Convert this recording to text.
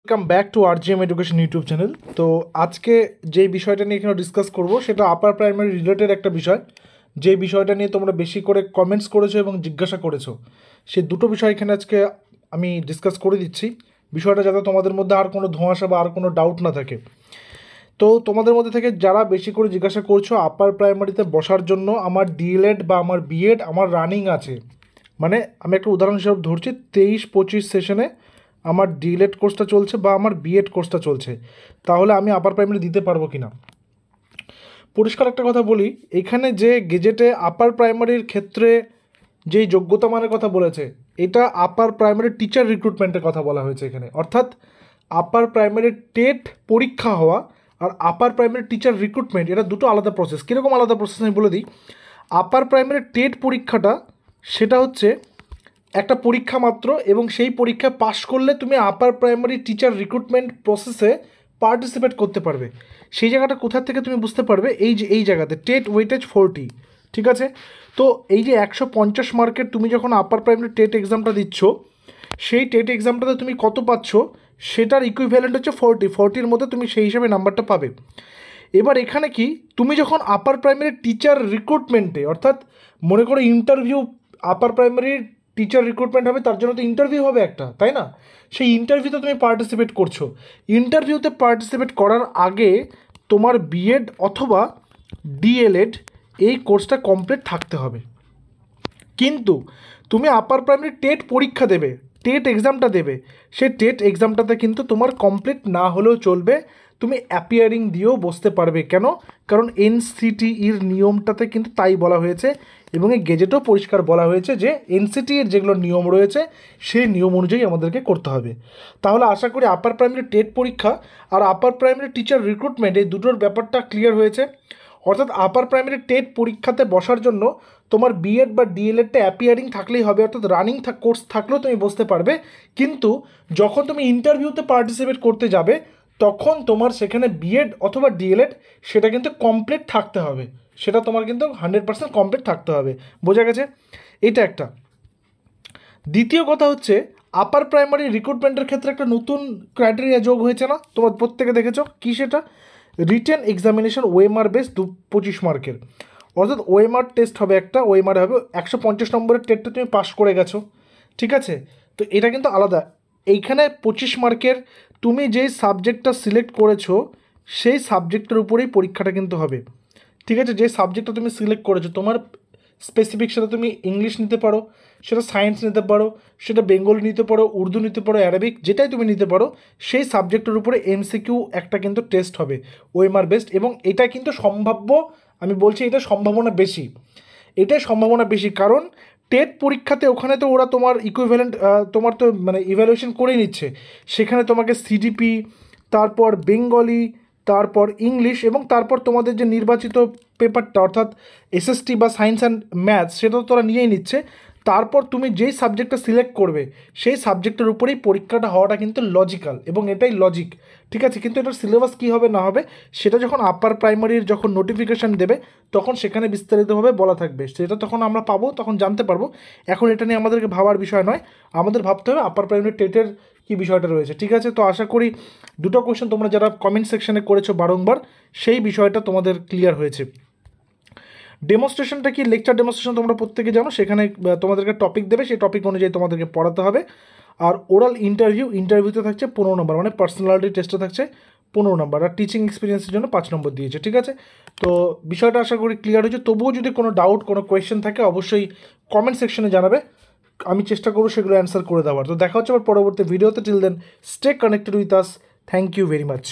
Welcome back to RGM education YouTube channel. তো আজকে যে বিষয়টা নিয়ে এখানে ডিসকাস করব সেটা আপার প্রাইমারি রিলেটেড একটা বিষয়, যে বিষয়টা নিয়ে তোমরা বেশি করে কমেন্টস করেছো এবং জিজ্ঞাসা করেছো। সেই দুটো বিষয় এখানে আজকে আমি ডিসকাস করে দিচ্ছি, বিষয়টা যাতে তোমাদের মধ্যে আর কোনো ধোঁয়াশা বা আর কোনো ডাউট না থাকে। তো তোমাদের মধ্যে থেকে যারা বেশি করে জিজ্ঞাসা করছো আপার প্রাইমারিতে বসার জন্য আমার ডিএলএড বা আমার বিএড আমার রানিং আছে, মানে আমি একটা উদাহরণ হিসাবে ধরছি 23-25 সেশনে আমার ডিএলএড কোর্সটা চলছে বা আমার বিএড কোর্সটা চলছে, তাহলে আমি আপার প্রাইমারি দিতে পারবো কি না। পরিষ্কার একটা কথা বলি, এখানে যে গেজেটে আপার প্রাইমারির ক্ষেত্রে যেই যোগ্যতা মানের কথা বলেছে, এটা আপার প্রাইমারি টিচার রিক্রুটমেন্টের কথা বলা হয়েছে এখানে। অর্থাৎ আপার প্রাইমারি টেট পরীক্ষা হওয়া আর আপার প্রাইমারি টিচার রিক্রুটমেন্ট, এটা দুটো আলাদা প্রসেস। কীরকম আলাদা প্রসেস আমি বলে দিই। আপার প্রাইমারি টেট পরীক্ষাটা সেটা হচ্ছে একটা পরীক্ষা মাত্র, এবং সেই পরীক্ষা পাশ করলে তুমি আপার প্রাইমারি টিচার রিক্রুটমেন্ট প্রসেসে পার্টিসিপেট করতে পারবে। সেই জায়গাটা কোথা থেকে তুমি বুঝতে পারবে, এই জায়গাতে টেট ওয়েটেজ 40, ঠিক আছে। তো এই যে 150 মার্কের তুমি যখন আপার প্রাইমারি টেট এক্সামটা দিচ্ছ, সেই টেট এক্সামটাতে তুমি কত পাচ্ছ সেটার ইকুইভ্যালেন্ট হচ্ছে 40-40-র মধ্যে তুমি সেই হিসাবে নাম্বারটা পাবে। এবার এখানে কি, তুমি যখন আপার প্রাইমারি টিচার রিক্রুটমেন্টে, অর্থাৎ মনে করো ইন্টারভিউ, আপার প্রাইমারির টিচার রিক্রুটমেন্ট হবে, তার জন্য তো ইন্টারভিউ হবে একটা, তাই না? সেই ইন্টারভিউতে তুমি পার্টিসিপেট করছো। ইন্টারভিউতে পার্টিসিপেট করার আগে তোমার বিএড অথবা ডিএলএড এই কোর্সটা কমপ্লিট থাকতে হবে। কিন্তু তুমি আপার প্রাইমারি টেট পরীক্ষা দেবে, টেট এক্সামটা দেবে, সেই টেট এক্সামটাতে কিন্তু তোমার কমপ্লিট না হলেও চলবে, তুমি অ্যাপিয়ারিং দিয়েও বসতে পারবে। কেন? কারণ এনসিটিইর নিয়মটাতে কিন্তু তাই বলা হয়েছে, এবং এই গেজেটও পরিষ্কার বলা হয়েছে যে এনসিটিইর যেগুলো নিয়ম রয়েছে সেই নিয়ম অনুযায়ী আমাদেরকে করতে হবে। তাহলে আশা করি আপার প্রাইমারি টেট পরীক্ষা আর আপার প্রাইমারি টিচার রিক্রুটমেন্ট এই দুটোর ব্যাপারটা ক্লিয়ার হয়েছে। অর্থাৎ আপার প্রাইমারি টেট পরীক্ষাতে বসার জন্য তোমার বিএড বা ডিএলএডটা অ্যাপিয়ারিং থাকলেই হবে, অর্থাৎ রানিং কোর্স থাকলেও তুমি বসতে পারবে। কিন্তু যখন তুমি ইন্টারভিউতে পার্টিসিপেট করতে যাবে তখন তোমার সেখানে বিএড অথবা ডিএলএড সেটা কিন্তু কমপ্লিট থাকতে হবে, সেটা তোমার কিন্তু 100% কমপ্লিট থাকতে হবে। বোঝা গেছে? এটা একটা। দ্বিতীয় কথা হচ্ছে, আপার প্রাইমারি রিক্রুটমেন্টের ক্ষেত্রে একটা নতুন ক্রাইটেরিয়া যোগ হয়েছে না, তোমরা প্রত্যেকে দেখেছো কি? সেটা রিটেন এক্সামিনেশন ওএমআর বেস 25 মার্কের। অর্থাৎ ওএমআর টেস্ট হবে একটা, ওএমআর হবে 150 নম্বরের টেটটা তুমি পাস করে গেছো, ঠিক আছে। তো এটা কিন্তু আলাদা। এইখানে 25 মার্কের তুমি যেই সাবজেক্টটা সিলেক্ট করেছো সেই সাবজেক্টের উপরেই পরীক্ষাটা কিন্তু হবে, ঠিক আছে। যে সাবজেক্টটা তুমি সিলেক্ট করেছো তোমার স্পেসিফিক, সেটা তুমি ইংলিশ নিতে পারো, সেটা সায়েন্স নিতে পারো, সেটা বেঙ্গলি নিতে পারো, উর্দু নিতে পারো, অ্যারাবিক, যেটাই তুমি নিতে পারো, সেই সাবজেক্টের উপরে এমসিকিউ একটা কিন্তু টেস্ট হবে ওএমআর বেসড। এবং এটা কিন্তু সম্ভাব্য, আমি বলছি এটা সম্ভাবনা বেশি, এটাই সম্ভাবনা বেশি। কারণ টেট পরীক্ষাতে ওখানে তো ওরা তোমার ইকুইভ্যালেন্ট, তোমার তো মানে ইভ্যালুয়েশন করে নিচ্ছে, সেখানে তোমাকে সিডিপি, তারপর বেঙ্গলি, তারপর ইংলিশ, এবং তারপর তোমাদের যে নির্বাচিত পেপারটা অর্থাৎ এসএসটি বা সায়েন্স অ্যান্ড ম্যাথস, সেটা তো তোরা নিয়েই নিচ্ছে। তারপর তুমি যেই সাবজেক্টটা সিলেক্ট করবে সেই সাবজেক্টের উপরেই পরীক্ষাটা হওয়াটা কিন্তু লজিক্যাল, এবং এটাই লজিক, ঠিক আছে। কিন্তু এটার সিলেবাস কী হবে না হবে সেটা যখন আপার প্রাইমারির যখন নোটিফিকেশান দেবে তখন সেখানে বিস্তারিতভাবে বলা থাকবে, সেটা তখন আমরা পাবো, তখন জানতে পারবো। এখন এটা নিয়ে আমাদেরকে ভাবার বিষয় নয়, আমাদের ভাবতে হবে আপার প্রাইমারি টেটের কী বিষয়টা রয়েছে, ঠিক আছে। তো আশা করি দুটো কোয়েশ্চেন তোমরা যারা কমেন্ট সেকশনে করেছো বারংবার, সেই বিষয়টা তোমাদের ক্লিয়ার হয়েছে। ডেমনস্ট্রেশনটা কি, লেকচার ডেমনস্ট্রেশন তোমরা প্রত্যেকে জানো, সেখানে তোমাদেরকে টপিক দেবে, সেই টপিক অনুযায়ী তোমাদেরকে পড়াতে হবে। আর ওরাল ইন্টারভিউতে থাকছে 15 নম্বর, মানে পার্সোনালিটি টেস্টে থাকছে 15 নম্বর, আর টিচিং এক্সপিরিয়েন্সের জন্য 5 নম্বর দিয়েছে, ঠিক আছে। তো বিষয়টা আশা করি ক্লিয়ার হয়েছে। তবুও যদি কোনো ডাউট, কোনো কোয়েশ্চেন থাকে অবশ্যই কমেন্ট সেকশনে জানাবে, আমি চেষ্টা করবো সেগুলো অ্যান্সার করে দেওয়ার। তো দেখা হচ্ছে আবার পরবর্তী ভিডিওতে। Till then stay connected with us. Thank you very much.